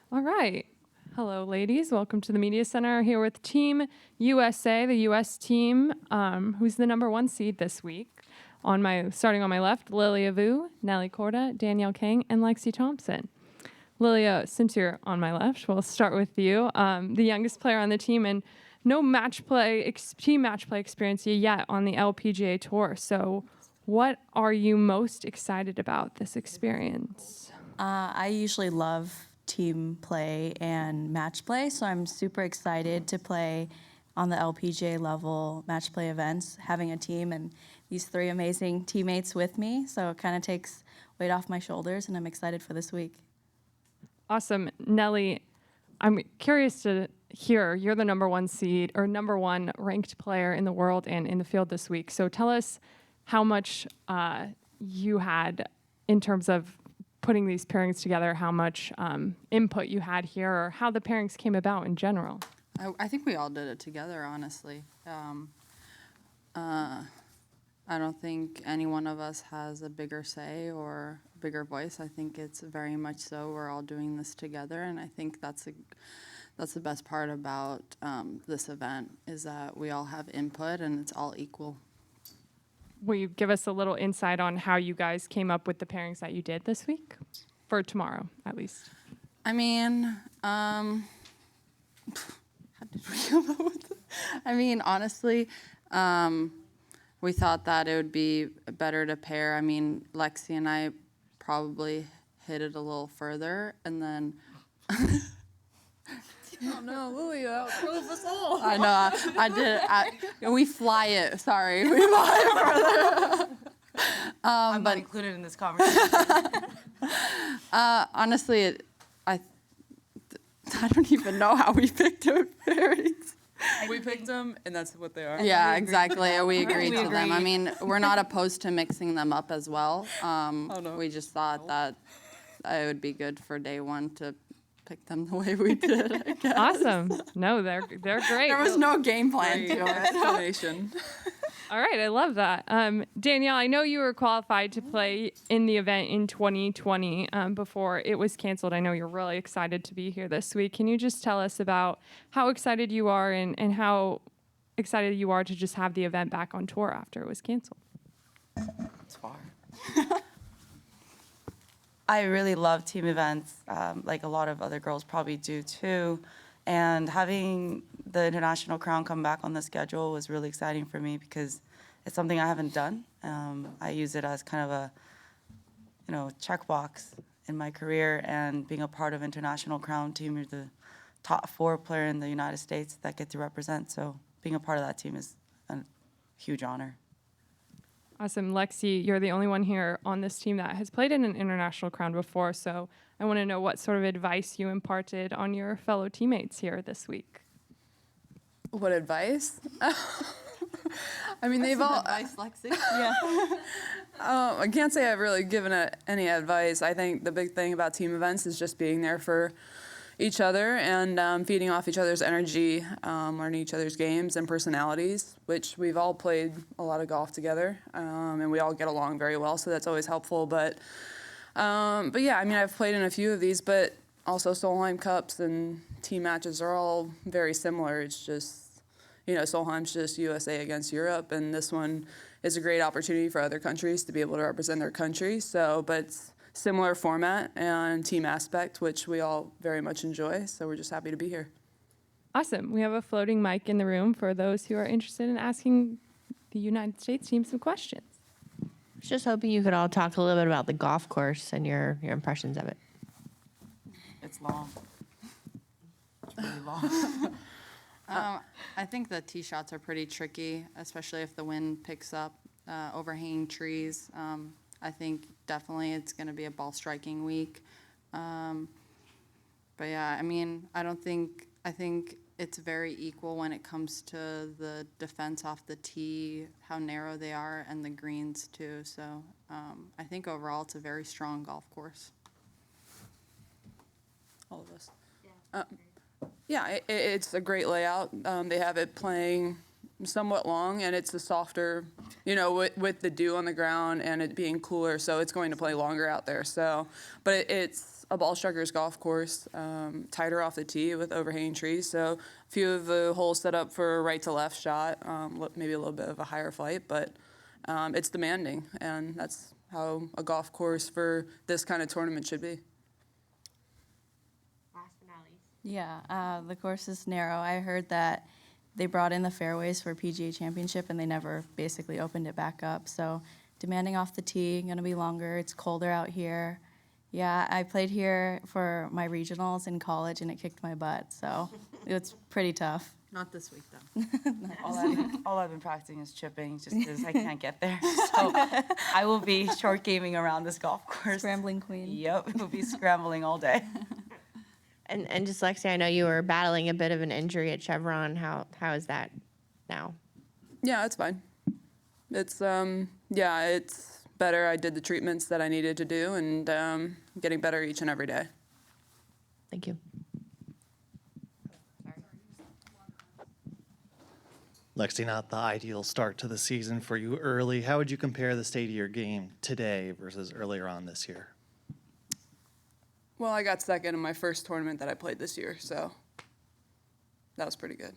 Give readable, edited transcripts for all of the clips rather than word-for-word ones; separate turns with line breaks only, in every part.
All right. Hello, ladies. Welcome to the Media Center. Here with Team USA, the U.S. team, who's the #1 seed this week. Starting on my left, Lilia Vu, Nelly Corda, Danielle King, and Lexi Thompson. Lilia, since you're on my left, we'll start with you. The youngest player on the team, and no team match play experience yet on the LPGA Tour. So, what are you most excited about this experience?
I usually love team play and match play, so I'm super excited to play on the LPGA level match play events, having a team and these 3 amazing teammates with me. So it kind of takes weight off my shoulders, and I'm excited for this week.
Awesome. Nelly, I'm curious to hear, you're the #1 seed or #1 ranked player in the world and in the field this week. So tell us how much you had in terms of putting these pairings together, how much input you had here, or how the pairings came about in general.
I think we all did it together, honestly. I don't think any one of us has a bigger say or a bigger voice. I think it's very much so we're all doing this together, and I think that's the best part about this event is that we all have input and it's all equal.
Will you give us a little insight on how you guys came up with the pairings that you did this week? For tomorrow, at least.
I mean, how did we come up with it? I mean, honestly, we thought that it would be better to pair. I mean, Lexi and I probably hit it a little further, and then...
Oh no, Lilia, outdrove us all.
I know, I did. We fly it. Sorry, we fly it further.
I'm not included in this conversation.
Honestly, I don't even know how we picked our pairings.
We picked them, and that's what they are.
Yeah, exactly. We agreed
We
to them. I
agreed.
mean, we're not opposed to mixing them up as well.
no.
We just thought that it would be good for day one to pick them the way we did, I guess.
Awesome. No, they're great.
There was no game plan
Great
to it.
explanation.
All right, I love that. Danielle, I know you were qualified to play in the event in 2020 before it was canceled. I know you're really excited to be here this week. Can you just tell us about how excited you are and how excited you are to just have the event back on tour after it was canceled?
It's far.
I really love team events, like a lot of other girls probably do too. And having the International Crown come back on the schedule was really exciting for me because it's something I haven't done. I use it as kind of a, checkbox in my career, and being a part of International Crown team, you're the top 4 player in the United States that get to represent. So being a part of that team is a huge honor.
Awesome. Lexi, you're the only one here on this team that has played in an International Crown before, so I want to know what sort of advice you imparted on your fellow teammates here this week.
What advice? I mean, they've all.
Advice, Lexi?
Yeah. I can't say I've really given any advice. I think the big thing about team events is just being there for each other and feeding off each other's energy, learning each other's games and personalities, which we've all played a lot of golf together, and we all get along very well, so that's always helpful. But yeah, I mean, I've played in a few of these, but also Solheim Cups and team matches are all very similar. It's just, Solheim's just USA against Europe, and this one is a great opportunity for other countries to be able to represent their country. But it's similar format and team aspect, which we all very much enjoy. So we're just happy to be here.
Awesome. We have a floating mic in the room for those who are interested in asking the United States team some questions.
I was just hoping you could all talk a little bit about the golf course and your impressions of it.
It's long. It's really long.
I think the tee shots are pretty tricky, especially if the wind picks up, overhanging trees. I think definitely it's going to be a ball striking week. But yeah, I mean, I think it's very equal when it comes to the defense off the tee, how narrow they are, and the greens too. So I think overall it's a very strong golf course.
All of us. Yeah, it's a great layout. They have it playing somewhat long, and it's a softer, with the dew on the ground and it being cooler, so it's going to play longer out there. So, but it's a ball striker's golf course, tighter off the tee with overhanging trees. So a few of the holes set up for a right to left shot, maybe a little bit of a higher flight, but it's demanding, and that's how a golf course for this kind of tournament should be.
Yeah, the course is narrow. I heard that they brought in the fairways for PGA Championship and they never basically opened it back up. So demanding off the tee, gonna be longer. It's colder out here. Yeah, I played here for my regionals in college and it kicked my butt. So it's pretty tough.
Not this week, though.
All I've been practicing is chipping, just because I can't get there. So I will be short gaming around this golf course.
Scrambling queen.
Yep, we'll be scrambling all day.
And just Lexi, I know you were battling a bit of an injury at Chevron. How is that now?
Yeah, it's fine. It's it's better. I did the treatments that I needed to do, and getting better each and every day.
Thank you.
Lexi, not the ideal start to the season for you early. How would you compare the state of your game today versus earlier on this year?
Well, I got second in my first tournament that I played this year, so that was pretty good.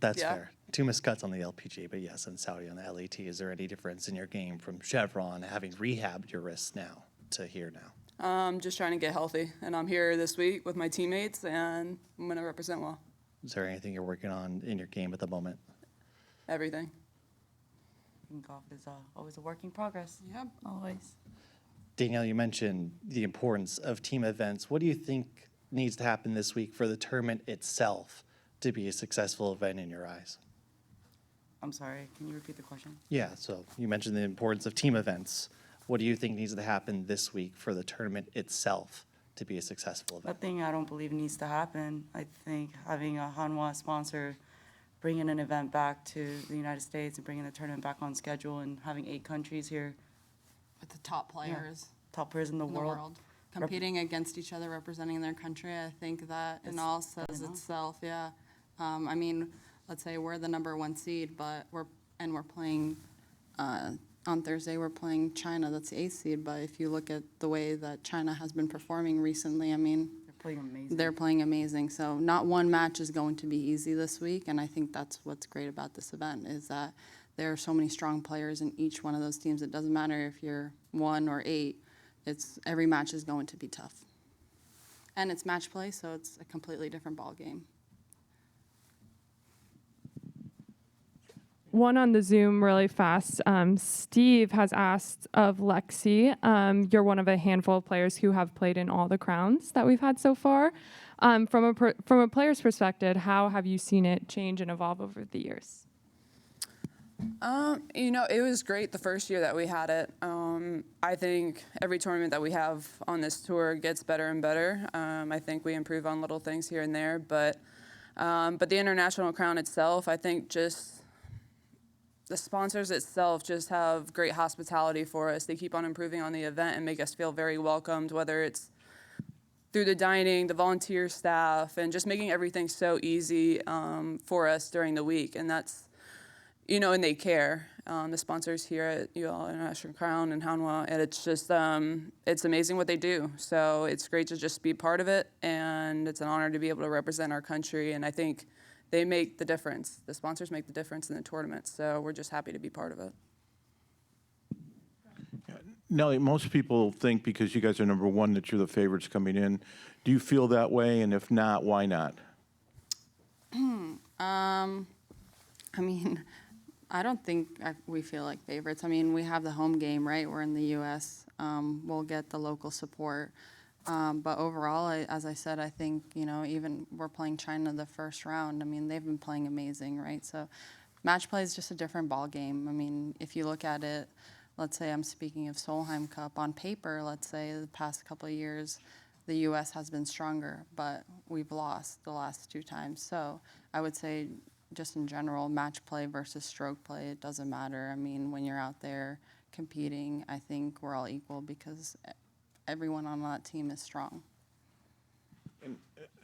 That's
Yeah.
fair. 2 missed cuts on the LPG, but yes, in Saudi on the LAT. Is there any difference in your game from Chevron, having rehabbed your wrists now, to here now?
I'm just trying to get healthy, and I'm here this week with my teammates, and I'm going to represent well.
Is there anything you're working on in your game at the moment?
Everything.
Golf is always a work in progress.
Yep.
Always.
Danielle, you mentioned the importance of team events. What do you think needs to happen this week for the tournament itself to be a successful event in your eyes?
I'm sorry, can you repeat the question?
Yeah, so you mentioned the importance of team events. What do you think needs to happen this week for the tournament itself to be a successful event?
Nothing I don't believe needs to happen. I think having a Hanwha sponsor, bringing an event back to the United States and bringing the tournament back on schedule and having 8 countries here,
With the top players
top players in the
in the
world.
world competing against each other, representing their country, I think that in
It's
all says
enough.
itself. Yeah. I mean, let's say we're the number 1 seed, but we're playing on Thursday. We're playing China. That's the 8th seed. But if you look at the way that China has been performing recently, I mean,
They're playing amazing.
they're playing amazing. So not one match is going to be easy this week, and I think that's what's great about this event is that there are so many strong players in each one of those teams. It doesn't matter if you're 1 or 8. Every match is going to be tough. And it's match play, so it's a completely different ball game.
One on the Zoom really fast. Steve has asked of Lexi, you're one of a handful of players who have played in all the crowns that we've had so far. From a player's perspective, how have you seen it change and evolve over the years?
It was great the first year that we had it. I think every tournament that we have on this tour gets better and better. I think we improve on little things here and there, but the International Crown itself, I think just the sponsors itself just have great hospitality for us. They keep on improving on the event and make us feel very welcomed, whether it's through the dining, the volunteer staff, and just making everything so easy for us during the week. And that's, and they care. The sponsors here at UL International Crown and Hanwha, and it's just, it's amazing what they do. So it's great to just be part of it, and it's an honor to be able to represent our country. And I think they make the difference. The sponsors make the difference in the tournament. So we're just happy to be part of it.
Nelly, most people think because you guys are number 1 that you're the favorites coming in. Do you feel that way? And if not, why not?
I mean, I don't think we feel like favorites. I mean, we have the home game, right? We're in the U.S. We'll get the local support. But overall, as I said, I think, even we're playing China the first round. I mean, they've been playing amazing, right? So match play is just a different ball game. I mean, if you look at it, let's say I'm speaking of Solheim Cup, on paper, let's say the past couple of years, the U.S. has been stronger, but we've lost the last 2 times. So I would say just in general, match play versus stroke play, it doesn't matter. I mean, when you're out there competing, I think we're all equal because everyone on that team is strong.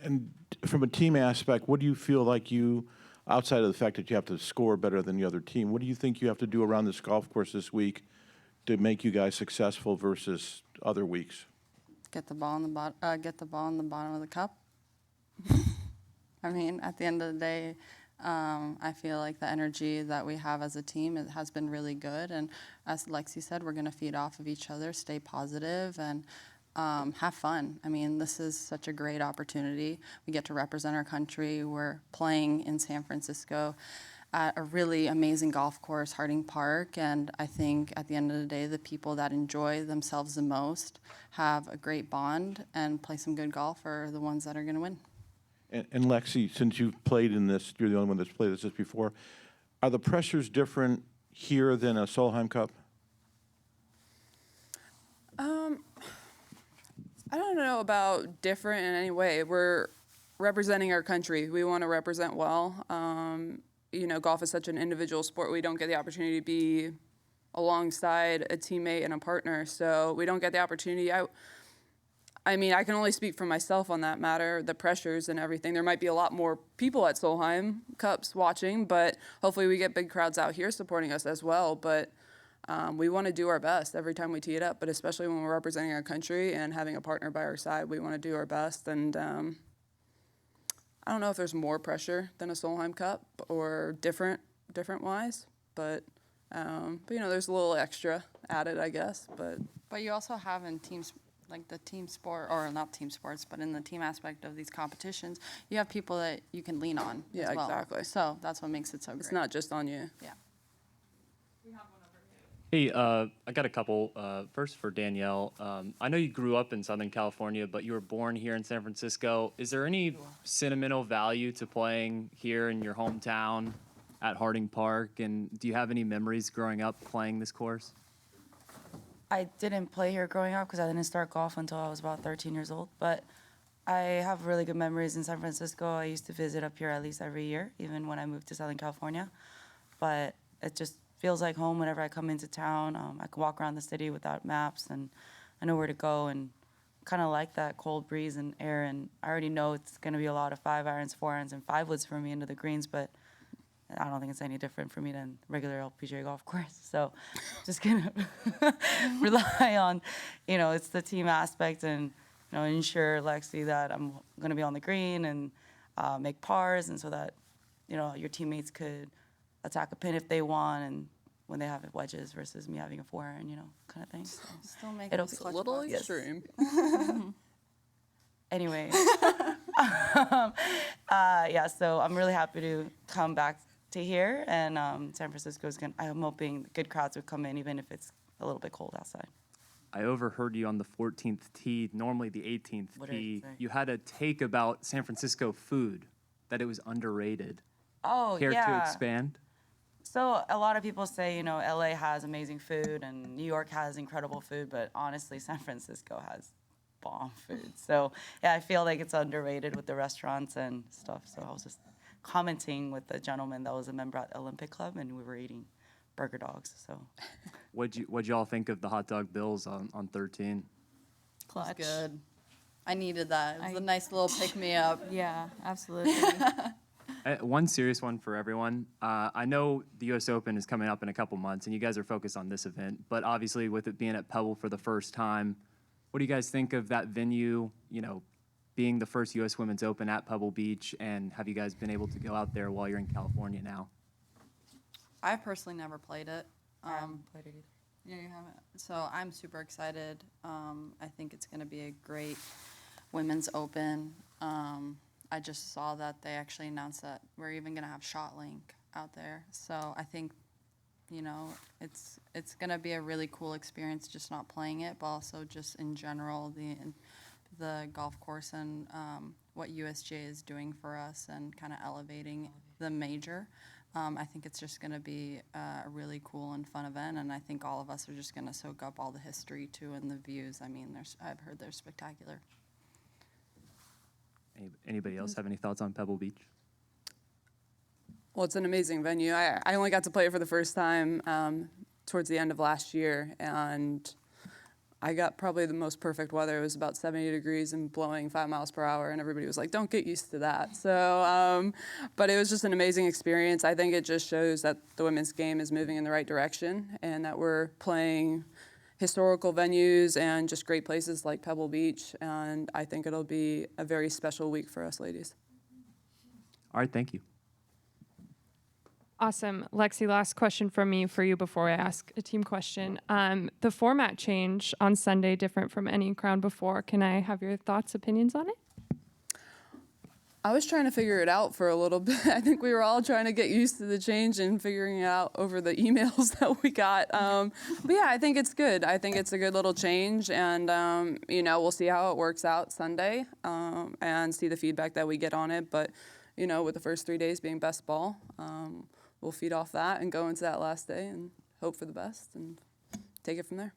And from a team aspect, what do you feel like you outside of the fact that you have to score better than the other team, what do you think you have to do around this golf course this week to make you guys successful versus other weeks?
Get the ball in the bottom of the cup. I mean, at the end of the day, I feel like the energy that we have as a team, it has been really good. And as Lexi said, we're going to feed off of each other, stay positive, and have fun. I mean, this is such a great opportunity. We get to represent our country. We're playing in San Francisco at a really amazing golf course, Harding Park. And I think at the end of the day, the people that enjoy themselves the most, have a great bond, and play some good golf are the ones that are going to win.
And Lexi, since you've played in this, you're the only one that's played this before, are the pressures different here than a Solheim Cup?
I don't know about different in any way. We're representing our country. We want to represent well. You know, golf is such an individual sport. We don't get the opportunity to be alongside a teammate and a partner, so we don't get the opportunity. I mean, I can only speak for myself on that matter, the pressures and everything. There might be a lot more people at Solheim Cups watching, but hopefully we get big crowds out here supporting us as well. But we want to do our best every time we tee it up, but especially when we're representing our country and having a partner by our side, we want to do our best. And I don't know if there's more pressure than a Solheim Cup or different wise, but you know, there's a little extra added, I guess.
But you also have in teams, like the team sport, or not team sports, but in the team aspect of these competitions, you have people that you can lean on
Yeah,
as well.
exactly.
So that's what makes it so great.
It's not just on you.
Yeah.
Hey, I got a couple. First for Danielle. I know you grew up in Southern California, but you were born here in San Francisco. Is there any sentimental value to playing here in your hometown at Harding Park? And do you have any memories growing up playing this course?
I didn't play here growing up because I didn't start golf until I was about 13 years old. But I have really good memories in San Francisco. I used to visit up here at least every year, even when I moved to Southern California. But it just feels like home whenever I come into town. I can walk around the city without maps, and I know where to go, and kind of like that cold breeze and air. And I already know it's going to be a lot of 5-irons, 4-irons, and 5-woods for me into the greens, but I don't think it's any different for me than regular LPGA golf course. So just gonna rely on, you know, it's the team aspect, and, you know, ensure Lexi that I'm gonna be on the green and make pars, and so that, you know, your teammates could attack a pin if they want, and when they have wedges versus me having a 4-iron, you know, kind of thing. So
Still make
it'll
those
be
A
clutch
little
balls.
extreme.
Anyway, yeah, so I'm really happy to come back to here, and San Francisco is gonna, I'm hoping good crowds would come in even if it's a little bit cold outside.
I overheard you on the 14th tee, normally the 18th
What did I
tee.
say?
You had a take about San Francisco food, that it was underrated.
Oh,
Care
yeah.
to expand?
So a lot of people say, you know, LA has amazing food and New York has incredible food, but honestly, San Francisco has bomb food. So yeah, I feel like it's underrated with the restaurants and stuff. So I was just commenting with a gentleman that was a member at Olympic Club, and we were eating burger dogs. So
What'd y'all think of the hot dog bills on 13?
Clutch.
Good. I needed that. It was
I-
a nice little pick-me-up.
Yeah, absolutely.
One serious one for everyone. I know the U.S. Open is coming up in a couple months, and you guys are focused on this event. But obviously, with it being at Pebble for the first time, what do you guys think of that venue? You know, being the first U.S. Women's Open at Pebble Beach, and have you guys been able to go out there while you're in California now?
I've personally never played it.
I haven't played it either.
Yeah, you haven't. So I'm super excited. I think it's going to be a great women's open. I just saw that they actually announced that we're even going to have ShotLink out there. So I think, you know, it's going to be a really cool experience, just not playing it, but also just in general the golf course and what USGA is doing for us and kind of elevating the major. I think it's just going to be a really cool and fun event, and I think all of us are just going to soak up all the history too and the views. I mean, I've heard they're spectacular.
Anybody else have any thoughts on Pebble Beach?
Well, it's an amazing venue. I only got to play it for the first time towards the end of last year, and I got probably the most perfect weather. It was about 70 degrees and blowing 5 miles per hour, and everybody was like, don't get used to that. So, but it was just an amazing experience. I think it just shows that the women's game is moving in the right direction and that we're playing historical venues and just great places like Pebble Beach, and I think it'll be a very special week for us ladies.
All right, thank you.
Awesome. Lexi, last question from me for you before I ask a team question. The format change on Sunday, different from any crown before. Can I have your thoughts, opinions on it?
I was trying to figure it out for a little bit. I think we were all trying to get used to the change and figuring it out over the emails that we got. But yeah, I think it's good. I think it's a good little change, and you know, we'll see how it works out Sunday and see the feedback that we get on it. But you know, with the first 3 days being best ball, we'll feed off that and go into that last day and hope for the best and take it from there.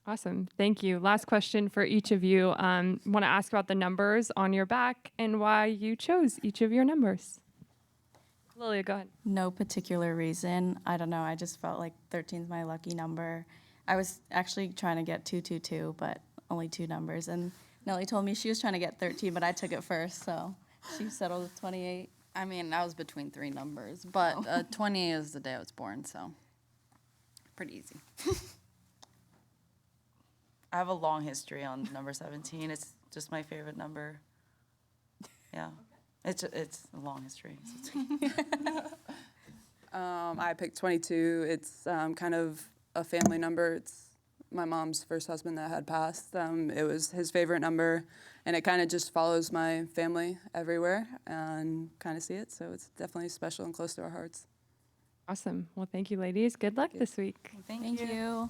Awesome. Thank you. Last question for each of you. Want to ask about the numbers on your back and why you chose each of your numbers. Lilia, go ahead.
No particular reason. I don't know. I just felt like 13 is my lucky number. I was actually trying to get 222, but only 2 numbers. And Nellie told me she was trying to get 13, but I took it first, so she settled with 28.
I mean, I was between 3 numbers, but 20 is the day I was born, so pretty easy.
I have a long history on number 17. It's just my favorite number. Yeah, it's a long history.
I picked 22. It's kind of a family number. It's my mom's first husband that had passed. It was his favorite number, and it kind of just follows my family everywhere and kind of see it. So it's definitely special and close to our hearts.
Awesome. Well, thank you, ladies. Good luck this week.
Thank you.